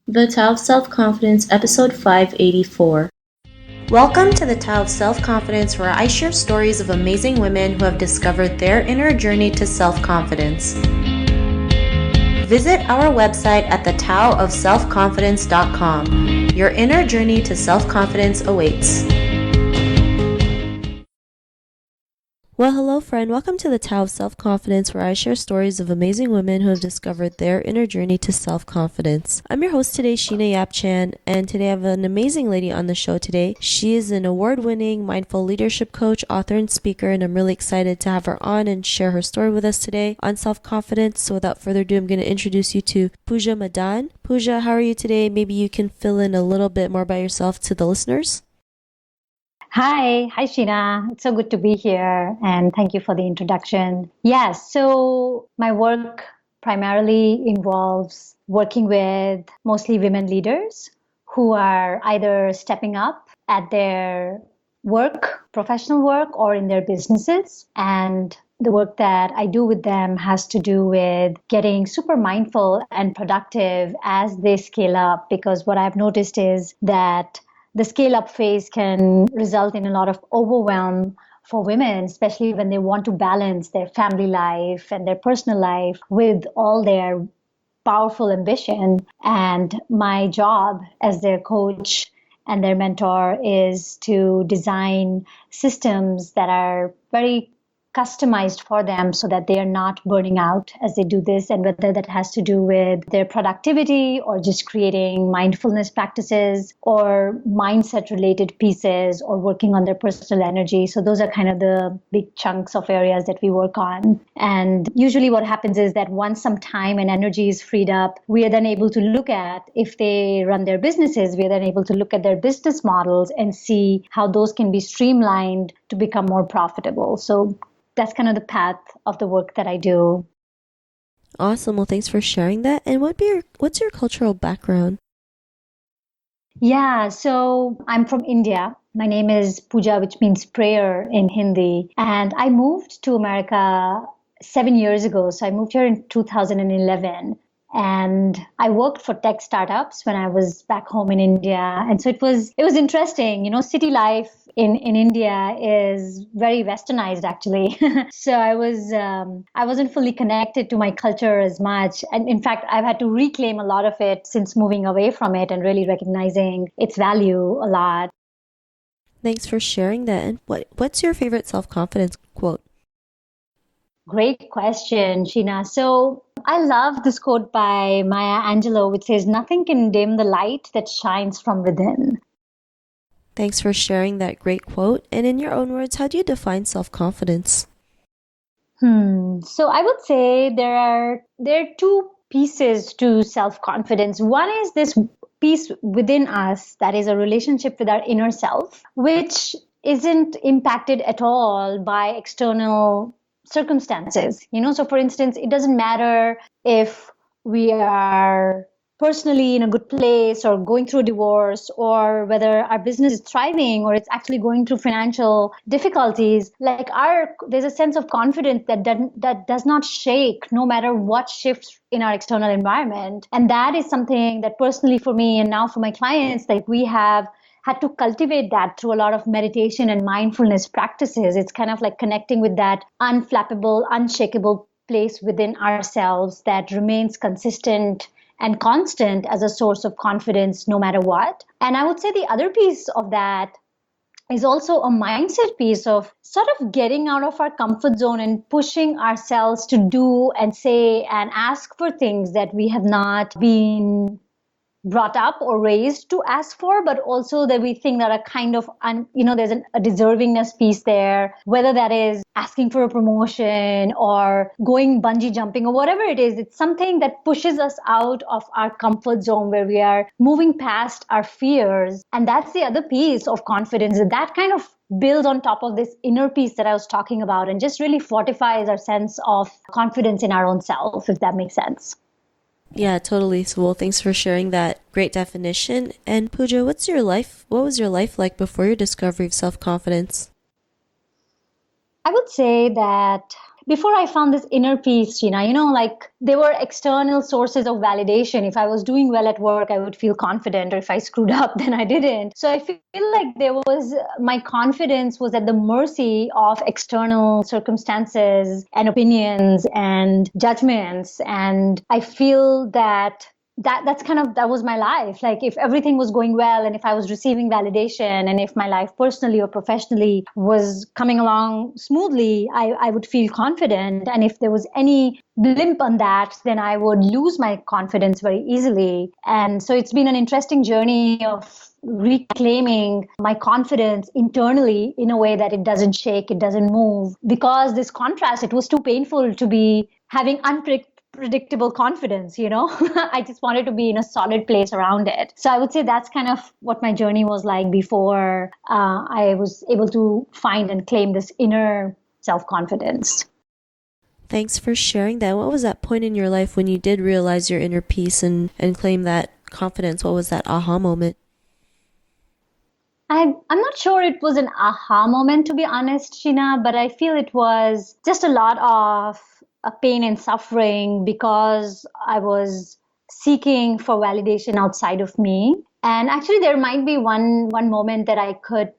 The Tao of Self-Confidence, Episode 584. Welcome to the Tao of Self-Confidence, where I share stories of amazing women who have discovered their inner journey to self-confidence. Visit our website at thetaoofselfconfidence.com. Your inner journey to self-confidence awaits. Well, hello friend. Welcome to the Tao of Self-Confidence, where I share stories of amazing women who have discovered their inner journey to self-confidence. I'm your host today, Sheena Yap-Chan, and today I have an amazing lady on the show today. She is an award-winning mindful leadership coach, author, and speaker, and I'm really excited to have her on and share her story with us today on self-confidence. So without further ado, I'm going to introduce you to Puja Madan. Puja, how are you today? Maybe you can fill in a little bit more by yourself to the listeners. Hi Sheena. It's so good to be here and thank you for the introduction. Yes, so my work primarily involves working with mostly women leaders who are either stepping up at their work, professional work, or in their businesses. And the work that I do with them has to do with getting super mindful and productive as they scale up, because what I've noticed is that the scale up phase can result in a lot of overwhelm for women, especially when they want to balance their family life and their personal life with all their powerful ambition. And my job as their coach and their mentor is to design systems that are very customized for them so that they are not burning out as they do this, and whether that has to do with their productivity or just creating mindfulness practices or mindset related pieces or working on their personal energy. So those are kind of the big chunks of areas that we work on. And usually what happens is that once some time and energy is freed up, we are then able to look at, if they run their businesses, we are then able to look at their business models and see how those can be streamlined to become more profitable. So that's kind of the path of the work that I do. Awesome. Well, thanks for sharing that. And what's your cultural background? Yeah, so I'm from India. My name is Puja, which means prayer in Hindi. And I moved to America 7 years ago. So I moved here in 2011. And I worked for tech startups when I was back home in India. And so it was interesting. You know, city life in India is very westernized actually. So I wasn't fully connected to my culture as much. And in fact, I've had to reclaim a lot of it since moving away from it and really recognizing its value a lot. Thanks for sharing that. And what's your favorite self-confidence quote? Great question, Sheena. So I love this quote by Maya Angelou, which says, "Nothing can dim the light that shines from within." Thanks for sharing that great quote. And in your own words, how do you define self-confidence? So I would say there are two pieces to self-confidence. One is this piece within us that is a relationship with our inner self, which isn't impacted at all by external circumstances. You know, so for instance, it doesn't matter if we are personally in a good place or going through a divorce, or whether our business is thriving or it's actually going through financial difficulties. Like there's a sense of confidence that does not shake no matter what shifts in our external environment. And that is something that personally for me and now for my clients, like we have had to cultivate that through a lot of meditation and mindfulness practices. It's kind of like connecting with that unflappable, unshakable place within ourselves that remains consistent and constant as a source of confidence no matter what. And I would say the other piece of that is also a mindset piece of sort of getting out of our comfort zone and pushing ourselves to do and say and ask for things that we have not been brought up or raised to ask for, but also that we think that are kind of, there's a deservingness piece there, whether that is asking for a promotion or going bungee jumping or whatever it is. It's something that pushes us out of our comfort zone where we are moving past our fears. And that's the other piece of confidence that kind of builds on top of this inner piece that I was talking about and just really fortifies our sense of confidence in our own self, if that makes sense. Yeah, totally. So, well, thanks for sharing that great definition. And Puja, what was your life like before your discovery of self-confidence? I would say that before I found this inner peace, like there were external sources of validation. If I was doing well at work, I would feel confident, or if I screwed up, then I didn't. So I feel like my confidence was at the mercy of external circumstances and opinions and judgments. And I feel that was my life. Like if everything was going well and if I was receiving validation and if my life personally or professionally was coming along smoothly, I would feel confident. And if there was any blimp on that, then I would lose my confidence very easily. And so it's been an interesting journey of reclaiming my confidence internally in a way that it doesn't shake, it doesn't move. Because this contrast, it was too painful to be having unpredictable confidence, I just wanted to be in a solid place around it. So I would say that's kind of what my journey was like before I was able to find and claim this inner self-confidence. Thanks for sharing that. What was that point in your life when you did realize your inner peace and claim that confidence? What was that aha moment? I'm not sure it was an aha moment, to be honest, Sheena, but I feel it was just a lot of pain and suffering because I was seeking for validation outside of me. And actually, there might be one moment that I could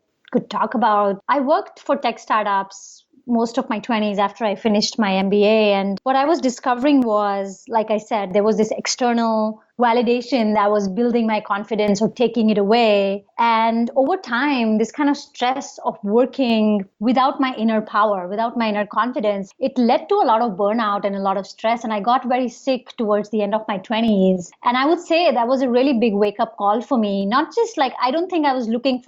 talk about. I worked for tech startups most of my 20s after I finished my MBA. And what I was discovering was, like I said, there was this external validation that was building my confidence or taking it away. And over time, this kind of stress of working without my inner power, without my inner confidence, it led to a lot of burnout and a lot of stress. And I got very sick towards the end of my 20s. And I would say that was a really big wake up call for me. Not just like, I don't think I was looking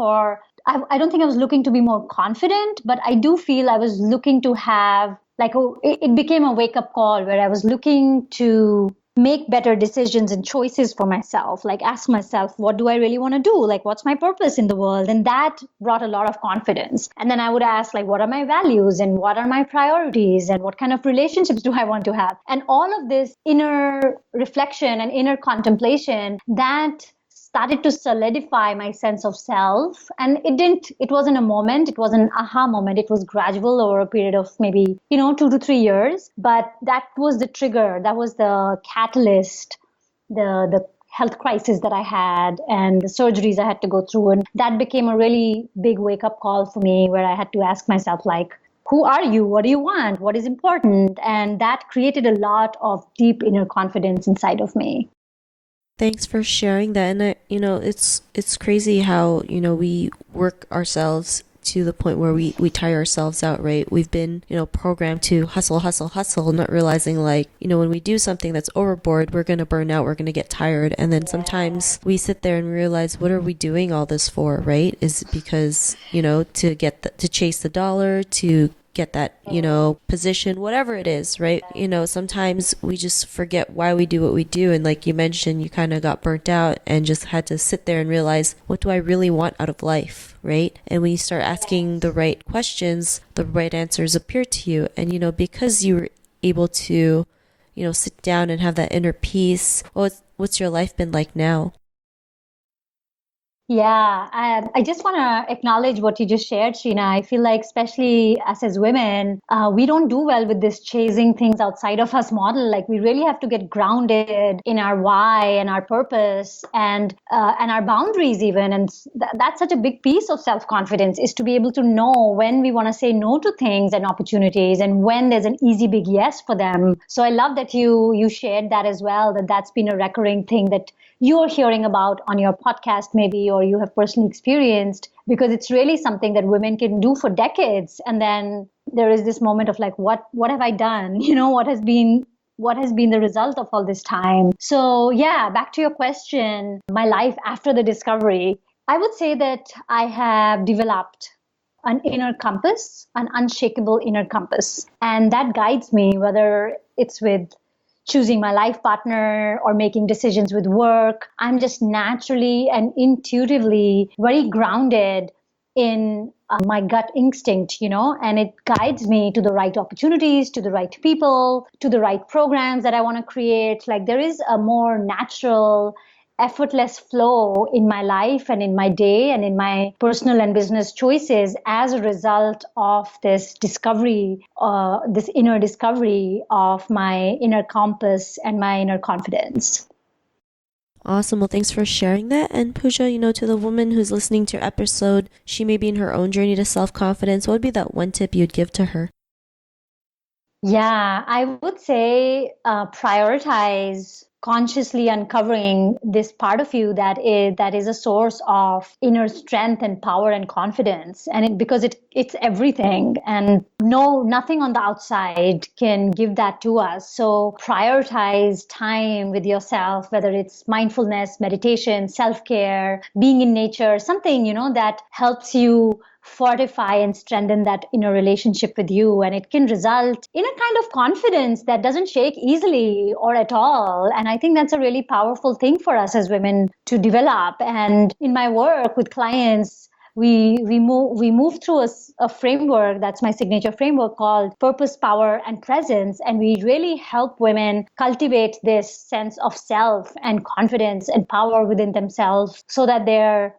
to be more confident, but I do feel I was looking to have it became a wake up call where I was looking to make better decisions and choices for myself, like ask myself, what do I really want to do? Like, what's my purpose in the world? And that brought a lot of confidence. And then I would ask, like, what are my values and what are my priorities and what kind of relationships do I want to have? And all of this inner reflection and inner contemplation that started to solidify my sense of self. And it wasn't a moment, it was an aha moment. It was gradual over a period of maybe, 2 to 3 years. But that was the trigger, that was the catalyst, the health crisis that I had and the surgeries I had to go through. And that became a really big wake up call for me where I had to ask myself, like, who are you? What do you want? What is important? And that created a lot of deep inner confidence inside of me. Thanks for sharing that. And it's crazy how, we work ourselves to the point where we tire ourselves out, right? We've been, programmed to hustle, hustle, hustle, not realizing like, when we do something that's overboard, we're going to burn out, we're going to get tired. And then sometimes we sit there and realize, what are we doing all this for, right? Is it because, to chase the dollar, to get that, position, whatever it is, right? Sometimes we just forget why we do what we do. And like you mentioned, you kind of got burnt out and just had to sit there and realize, what do I really want out of life, right? And when you start asking the right questions, the right answers appear to you. And, because you were able to, sit down and have that inner peace, what's your life been like now? Yeah, I just want to acknowledge what you just shared, Sheena. I feel like, especially us as women, we don't do well with this chasing things outside of us model. Like, we really have to get grounded in our why and our purpose and our boundaries even. And that's such a big piece of self-confidence, is to be able to know when we want to say no to things and opportunities and when there's an easy big yes for them. So I love that you shared that as well, that's been a recurring thing that you're hearing about on your podcast maybe, or you have personally experienced, because it's really something that women can do for decades. And then there is this moment of like, what have I done? What has been the result of all this time? So yeah, back to your question, my life after the discovery, I would say that I have developed an inner compass, an unshakable inner compass. And that guides me, whether it's with choosing my life partner or making decisions with work. I'm just naturally and intuitively very grounded in my gut instinct, and it guides me to the right opportunities, to the right people, to the right programs that I want to create. Like, there is a more natural effortless flow in my life and in my day and in my personal and business choices as a result of this discovery, this inner discovery of my inner compass and my inner confidence. Awesome. Well, thanks for sharing that. And Puja, to the woman who's listening to your episode, she may be in her own journey to self-confidence. What would be that one tip you'd give to her? Yeah, I would say prioritize consciously uncovering this part of you that is a source of inner strength and power and confidence, and because it's everything, and nothing on the outside can give that to us. So prioritize time with yourself, whether it's mindfulness, meditation, self-care, being in nature, something that helps you fortify and strengthen that inner relationship with you. And it can result in a kind of confidence that doesn't shake easily or at all. And I think that's a really powerful thing for us as women to develop. And in my work with clients, we move through a framework that's my signature framework called Purpose, Power, and Presence. And we really help women cultivate this sense of self and confidence and power within themselves so that their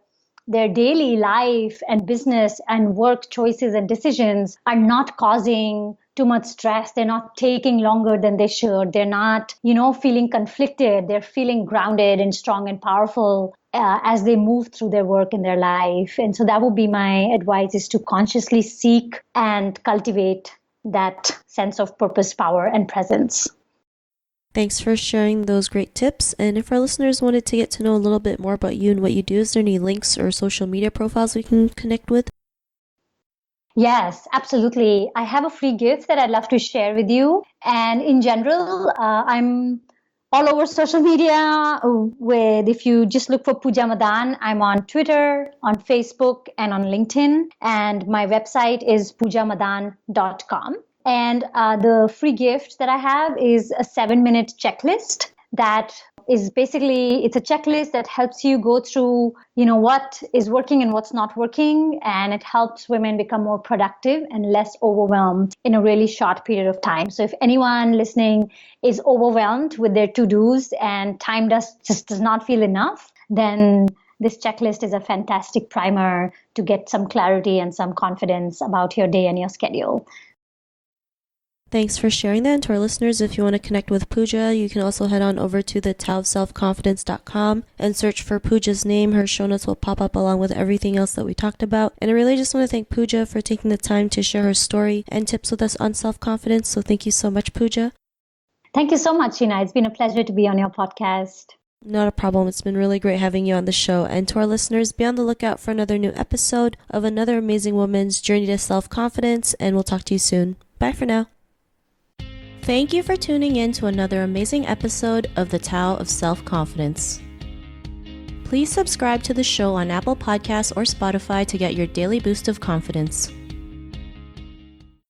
daily life and business and work choices and decisions are not causing too much stress. They're not taking longer than they should. They're not, feeling conflicted. They're feeling grounded and strong and powerful as they move through their work in their life. And so that would be my advice, is to consciously seek and cultivate that sense of purpose, power, and presence. Thanks for sharing those great tips. And if our listeners wanted to get to know a little bit more about you and what you do, is there any links or social media profiles we can connect with? Yes, absolutely. I have a free gift that I'd love to share with you. And in general, I'm all over social media. If you just look for Puja Madan, I'm on Twitter, on Facebook, and on LinkedIn. And my website is pujamadan.com. And the free gift that I have is a 7-minute checklist that is basically, it's a checklist that helps you go through, what is working and what's not working. And it helps women become more productive and less overwhelmed in a really short period of time. So if anyone listening is overwhelmed with their to-dos and time just does not feel enough, then this checklist is a fantastic primer to get some clarity and some confidence about your day and your schedule. Thanks for sharing that. And to our listeners, if you want to connect with Puja, you can also head on over to the taoofselfconfidence.com and search for Puja's name. Her show notes will pop up along with everything else that we talked about. And I really just want to thank Puja for taking the time to share her story and tips with us on self-confidence. So thank you so much, Puja. Thank you so much, Sheena. It's been a pleasure to be on your podcast. Not a problem. It's been really great having you on the show. And to our listeners, be on the lookout for another new episode of another amazing woman's journey to self-confidence. And we'll talk to you soon. Bye for now. Thank you for tuning in to another amazing episode of the Tao of Self-Confidence. Please subscribe to the show on Apple Podcasts or Spotify to get your daily boost of confidence.